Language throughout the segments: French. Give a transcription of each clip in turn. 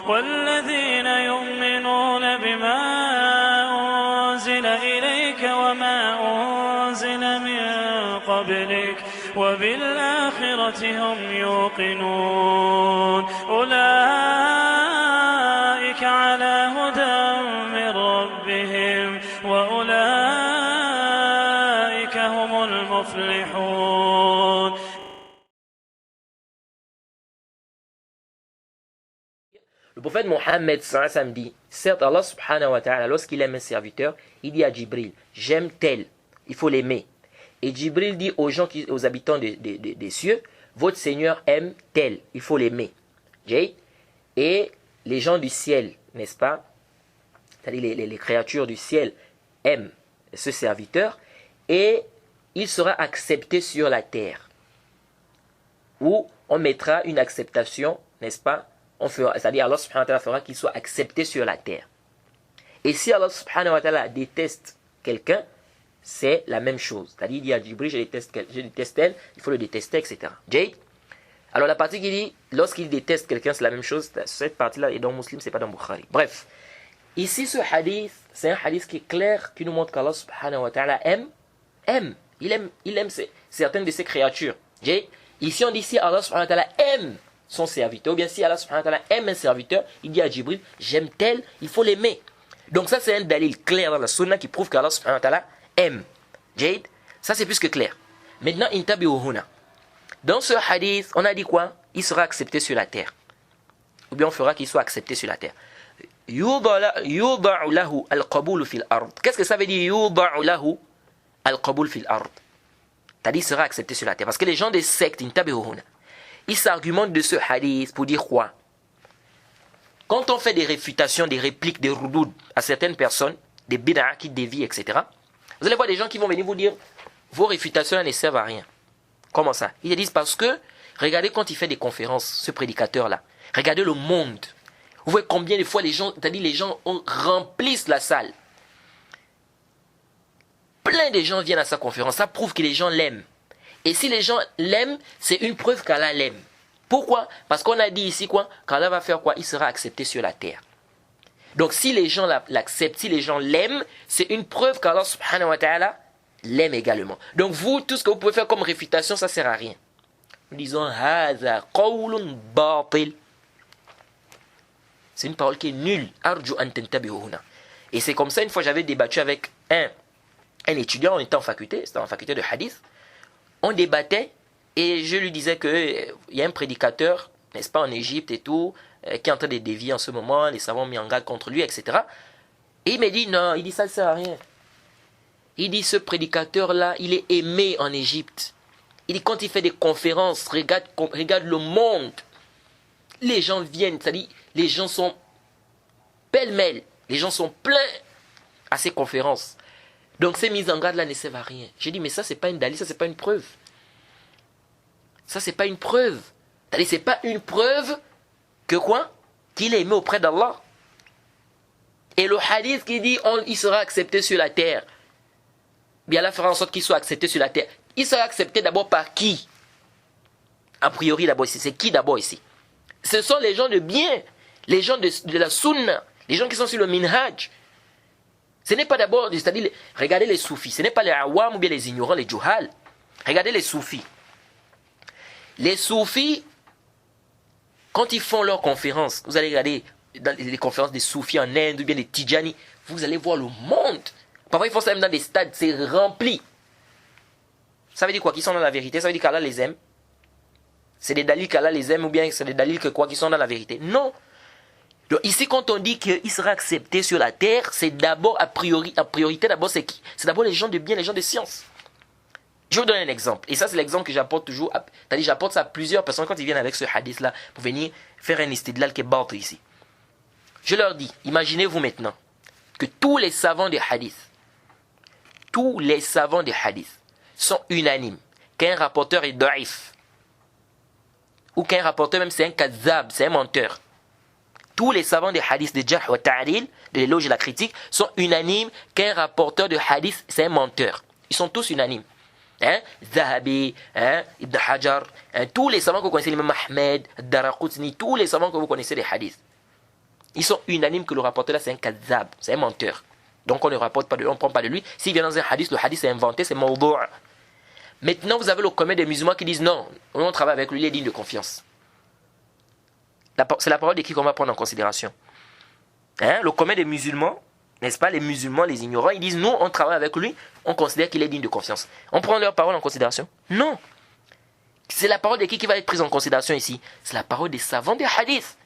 والذين يؤمنون بما أنزل إليك وما أنزل من قبلك وبالآخرة هم يوقنون أولئك على هدى من ربهم وأولئك هم المفلحون. Le prophète Mohammed dit, certes Allah subhanahu wa ta'ala, lorsqu'il aime un serviteur, il dit à Jibril, j'aime tel, il faut l'aimer. Et Jibril dit aux gens, aux habitants des cieux, votre Seigneur aime tel, il faut l'aimer. Et les gens du ciel, n'est-ce pas, c'est-à-dire les créatures du ciel aiment ce serviteur, et il sera accepté sur la terre, où on mettra une acceptation, n'est-ce pas, c'est-à-dire Allah subhanahu wa ta'ala fera qu'il soit accepté sur la terre. Et si Allah subhanahu wa ta'ala déteste quelqu'un, c'est la même chose. C'est-à-dire il dit à Jibril, je déteste elle, il faut le détester, etc. Jade. Alors la partie qui dit, lorsqu'il déteste quelqu'un, c'est la même chose, cette partie-là est dans Muslim, c'est pas dans Bukhari. Bref, ici ce hadith, c'est un hadith qui est clair, qui nous montre qu'Allah subhanahu wa ta'ala il aime certaines de ses créatures. Jade. Ici on dit, si Allah subhanahu wa ta'ala aime son serviteur, ou bien si Allah subhanahu wa ta'ala aime un serviteur, il dit à Jibril, j'aime tel, il faut l'aimer. Donc ça c'est un dalil clair dans la sunna qui prouve qu'Allah subhanahu wa ta'ala aime. Jade, ça c'est plus que clair. Maintenant, intabi'uhuna. Dans ce hadith, on a dit quoi? Il sera accepté sur la terre. Ou bien on fera qu'il soit accepté sur la terre. Yuda'u lahu al-qabul fil ard. Qu'est-ce que ça veut dire yuda'u lahu al-qabul fil ard? C'est-à-dire il sera accepté sur la terre. Parce que les gens des sectes, intabi'uhuna, ils s'argumentent de ce hadith pour dire quoi? Quand on fait des réfutations, des répliques, des roudoud à certaines personnes, des bid'a qui dévient, etc., vous allez voir des gens qui vont venir vous dire vos réfutations ne servent à rien. Comment ça? Ils disent parce que, regardez quand il fait des conférences, ce prédicateur-là, regardez le monde. Vous voyez combien de fois les gens, c'est-à-dire les gens remplissent la salle. Plein de gens viennent à sa conférence, ça prouve que les gens l'aiment. Et si les gens l'aiment, c'est une preuve qu'Allah l'aime. Pourquoi? Parce qu'on a dit ici quoi? Qu'Allah va faire quoi? Il sera accepté sur la terre. Donc si les gens l'acceptent, si les gens l'aiment, c'est une preuve qu'Allah subhanahu wa ta'ala l'aime également. Donc vous, tout ce que vous pouvez faire comme réfutation, ça ne sert à rien. Nous disons, Haza qawlun batil. C'est une parole qui est nulle. Arju an tantabi'uhuna. Et c'est comme ça, une fois j'avais débattu avec un étudiant, on était en faculté, c'était en faculté de hadith. On débattait et je lui disais qu'il y a un prédicateur, n'est-ce pas, en Égypte et tout, qui est en train de dévier en ce moment, les savants ont mis en garde contre lui, etc. Et il me dit non, il dit ça ne sert à rien. Il dit ce prédicateur-là, il est aimé en Égypte. Il dit quand il fait des conférences, regarde le monde. Les gens viennent, c'est-à-dire les gens sont pêle-mêle, les gens sont pleins à ces conférences. Donc ces mises en garde-là ne servent à rien. J'ai dit mais ça c'est pas une dalil, ça c'est pas une preuve. Ça c'est pas une preuve. C'est-à-dire c'est pas une preuve que quoi? Qu'il est aimé auprès d'Allah. Et le hadith qui dit il sera accepté sur la terre. Bien Allah fera en sorte qu'il soit accepté sur la terre. Il sera accepté d'abord par qui? A priori d'abord ici. C'est qui d'abord ici? Ce sont les gens de bien, les gens de la sunna, les gens qui sont sur le minhaj. Ce n'est pas d'abord, c'est-à-dire, regardez les soufis, ce n'est pas les awam ou bien les ignorants, les juhal. Regardez les soufis. Les soufis, quand ils font leurs conférences, vous allez regarder dans les conférences des soufis en Inde ou bien des Tijani, vous allez voir le monde. Parfois ils font ça même dans des stades, c'est rempli. Ça veut dire quoi? Qu'ils sont dans la vérité? Ça veut dire qu'Allah les aime? C'est des dalils qu'Allah les aime ou bien c'est des dalils que quoi? Qu'ils sont dans la vérité? Non. Donc ici quand on dit qu'il sera accepté sur la terre, c'est d'abord a priorité d'abord c'est qui? C'est d'abord les gens de bien, les gens de science. Je vais vous donner un exemple. Et ça c'est l'exemple que j'apporte toujours. C'est-à-dire j'apporte ça à plusieurs personnes quand ils viennent avec ce hadith là pour venir faire un istidlal qui est battu ici. Je leur dis, imaginez-vous maintenant que tous les savants des hadiths sont unanimes qu'un rapporteur est daif ou qu'un rapporteur même c'est un kazzab, c'est un menteur. Tous les savants des hadiths de Jarh wa Ta'dil, de l'éloge et la critique, sont unanimes qu'un rapporteur de hadith c'est un menteur. Ils sont tous unanimes. Zahabi, Ibn Hajar, tous les savants que vous connaissez, l'imam Ahmed, Daraqutni, tous les savants que vous connaissez des hadiths. Ils sont unanimes que le rapporteur là c'est un kadzab, c'est un menteur. Donc on ne rapporte pas de lui, on ne prend pas de lui. S'il vient dans un hadith, le hadith est inventé, c'est mawdou'. Maintenant, vous avez le commun des musulmans qui disent non, on travaille avec lui, il est digne de confiance. C'est la parole de qui qu'on va prendre en considération. Hein? Le commun des musulmans, n'est-ce pas, les musulmans, les ignorants, ils disent nous, on travaille avec lui, on considère qu'il est digne de confiance. On prend leur parole en considération? Non. C'est la parole de qui va être prise en considération ici? C'est la parole des savants des hadiths.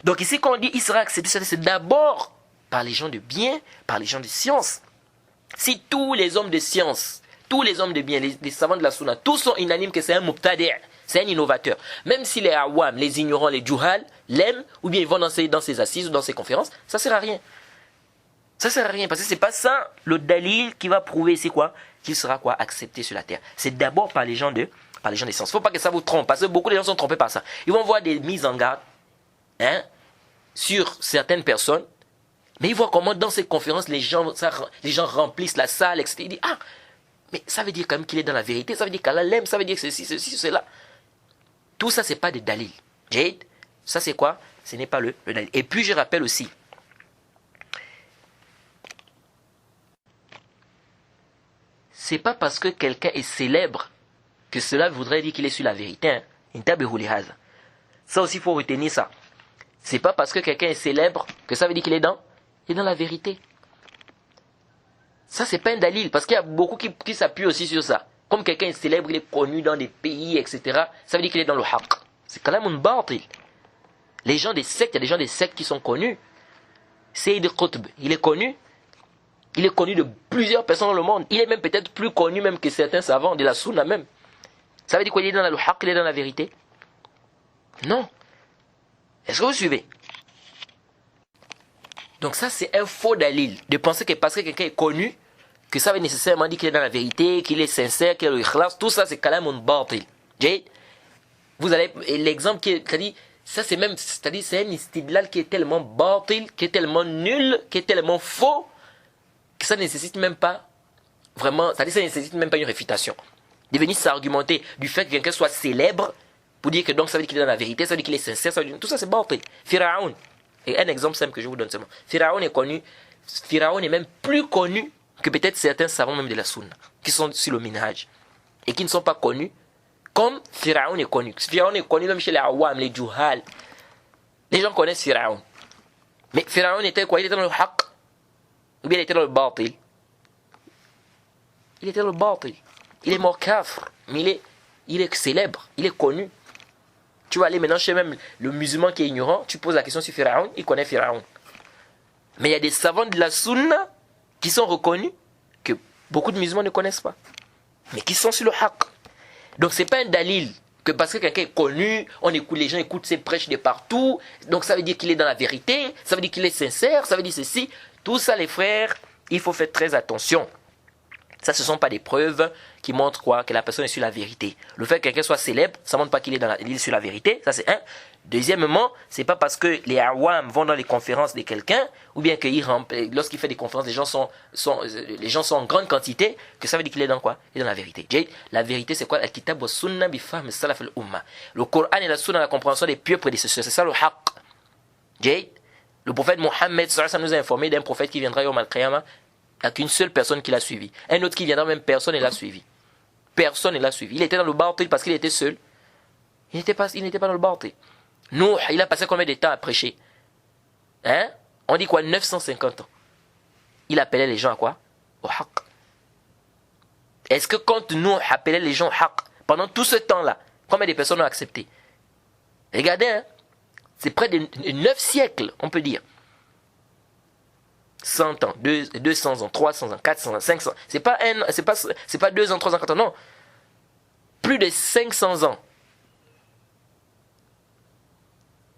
Donc ici, quand on dit il sera accepté, c'est d'abord par les gens de bien, par les gens de science. Si tous les hommes de science, tous les hommes de bien, les savants de la sunna, tous sont unanimes que c'est un mubtadi', c'est un innovateur. Même si les awam, les ignorants, les juhal, l'aiment, ou bien ils vont dans ses assises ou dans ses conférences, ça ne sert à rien. Ça ne sert à rien, parce que ce n'est pas ça le dalil qui va prouver c'est quoi, qu'il sera quoi accepté sur la terre. C'est d'abord par les gens de sciences. Il ne faut pas que ça vous trompe, parce que beaucoup de gens sont trompés par ça. Ils vont voir des mises en garde sur certaines personnes, mais ils voient comment dans ces conférences, les gens remplissent la salle, etc. Ils disent, ah, mais ça veut dire quand même qu'il est dans la vérité, ça veut dire qu'Allah l'aime, ça veut dire que ceci, cela. Tout ça, ce n'est pas des dalil. Jade, ça c'est quoi? Ce n'est pas le dalil. Et puis je rappelle aussi, c'est pas parce que quelqu'un est célèbre que cela voudrait dire qu'il est sur la vérité. Ça aussi, il faut retenir ça. C'est pas parce que quelqu'un est célèbre que ça veut dire qu'il est dans la vérité. Ça, c'est pas un dalil, parce qu'il y a beaucoup qui s'appuient aussi sur ça. Comme quelqu'un est célèbre, il est connu dans des pays, etc. Ça veut dire qu'il est dans le haqq. C'est quand même un batil. Les gens des sectes, il y a des gens des sectes qui sont connus. Sayyid Qutb, il est connu. Il est connu de plusieurs personnes dans le monde. Il est même peut-être plus connu même que certains savants de la sunna même. Ça veut dire qu'il est dans le haqq, il est dans la vérité? Non. Est-ce que vous suivez? Donc ça, c'est un faux dalil. De penser que parce que quelqu'un est connu, que ça veut nécessairement dire qu'il est dans la vérité, qu'il est sincère, qu'il est le ikhlas. Tout ça, c'est quand même un batil. Vous allez, l'exemple qui est dit, ça c'est même, c'est-à-dire c'est un istidlal qui est tellement batil, qui est tellement nul, qui est tellement faux, que ça ne nécessite même pas vraiment, c'est-à-dire ça ne nécessite même pas une réfutation. De venir s'argumenter du fait que quelqu'un soit célèbre, pour dire que donc ça veut dire qu'il est dans la vérité, ça veut dire qu'il est sincère, ça veut dire, tout ça c'est batil. Pharaon. Et un exemple simple que je vous donne seulement. Pharaon est connu, Pharaon est même plus connu que peut-être certains savants même de la sunna, qui sont sur le minhaj, et qui ne sont pas connus, comme Pharaon est connu. Pharaon est connu même chez les awam, les juhal. Les gens connaissent Pharaon. Mais Pharaon était quoi? Il était dans le haqq, ou bien il était dans le batil? Il était dans le batil. Il est mort kafr, mais il est célèbre, il est connu. Tu vas aller maintenant chez même le musulman qui est ignorant, tu poses la question sur Pharaon, il connaît Pharaon. Mais il y a des savants de la sunna qui sont reconnus, que beaucoup de musulmans ne connaissent pas, mais qui sont sur le haqq. Donc c'est pas un dalil que parce que quelqu'un est connu, les gens écoutent ses prêches de partout, donc ça veut dire qu'il est dans la vérité, ça veut dire qu'il est sincère, ça veut dire ceci. Tout ça les frères, il faut faire très attention. Ça, ce ne sont pas des preuves qui montrent quoi, que la personne est sur la vérité. Le fait que quelqu'un soit célèbre, ça ne montre pas qu'il est sur la vérité. Ça, c'est un. Deuxièmement, ce n'est pas parce que les awam vont dans les conférences de quelqu'un, ou bien que lorsqu'il fait des conférences, les gens sont en grande quantité, que ça veut dire qu'il est dans quoi? Il est dans la vérité. La vérité, c'est quoi? Al-kitab wa sunna bi fahm salaf al-umma. Le Coran et la sunna, la compréhension des pieux prédécesseurs. C'est ça le haqq. Le prophète Mohammed nous a informé d'un prophète qui viendra au Al-Qiyamah. Il n'y a qu'une seule personne qui l'a suivi. Un autre qui viendra, même personne ne l'a suivi. Personne ne l'a suivi. Il était dans le batil parce qu'il était seul. Il n'était pas dans le batil. Nous, il a passé combien de temps à prêcher? On dit quoi? 950 ans. Il appelait les gens à quoi? Au haqq. Est-ce que quand nous appelait les gens au haqq, pendant tout ce temps-là, combien de personnes ont accepté? Regardez, c'est près de 9 siècles, on peut dire. 100 ans, 200 ans, 300 ans, 400 ans, 500 ans. C'est pas 2 ans, 3 ans, 4 ans, non. Plus de 500 ans.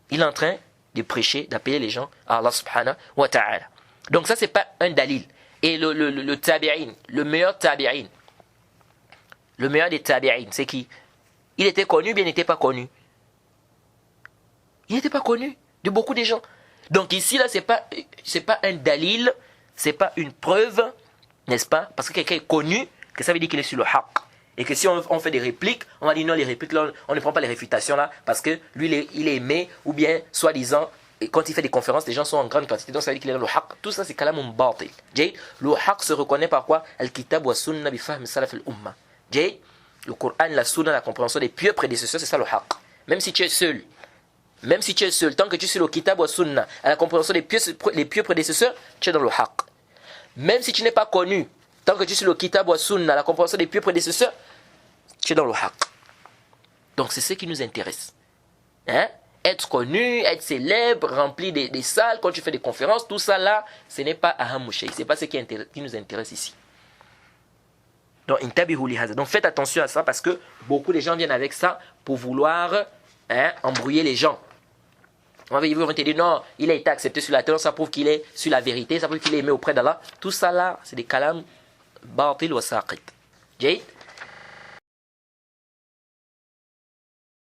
Il est en train de prêcher, d'appeler les gens à Allah subhanahu wa ta'ala. Donc ça, c'est pas un dalil. Et le tabi'in, le meilleur tabi'in, le meilleur des tabi'in, c'est qui? Il était connu, bien il n'était pas connu. Il n'était pas connu de beaucoup de gens. Donc ici, là, c'est pas un dalil, c'est pas une preuve, n'est-ce pas? Parce que quelqu'un est connu, que ça veut dire qu'il est sur le haqq. Et que si on fait des répliques, on va dire non, les répliques là, on ne prend pas les réfutations là, parce que lui, il est aimé, ou bien, soi-disant, quand il fait des conférences, les gens sont en grande quantité, donc ça veut dire qu'il est dans le haqq. Tout ça, c'est kalamun batil. Le haqq se reconnaît par quoi? Al-kitab wa sunna bi fahm salaf al-umma. Le Coran, la sunna, la compréhension des pieux prédécesseurs, c'est ça le haqq. Même si tu es seul, tant que tu es sur le kitab wa sunna, à la compréhension des pieux prédécesseurs, tu es dans le haqq. Même si tu n'es pas connu, tant que tu es sur le kitab wa sunna, à la compréhension des pieux prédécesseurs, tu es dans le haqq. Donc c'est ce qui nous intéresse. Être connu, être célèbre, rempli des salles, quand tu fais des conférences, tout ça là, ce n'est pas aham shay, ce n'est pas ce qui nous intéresse ici. Donc faites attention à ça parce que beaucoup de gens viennent avec ça pour vouloir embrouiller les gens. Ils vont te dire non, il a été accepté sur la terre, ça prouve qu'il est sur la vérité, ça prouve qu'il est aimé auprès d'Allah. Tout ça là, c'est des kalam batil wa saqit.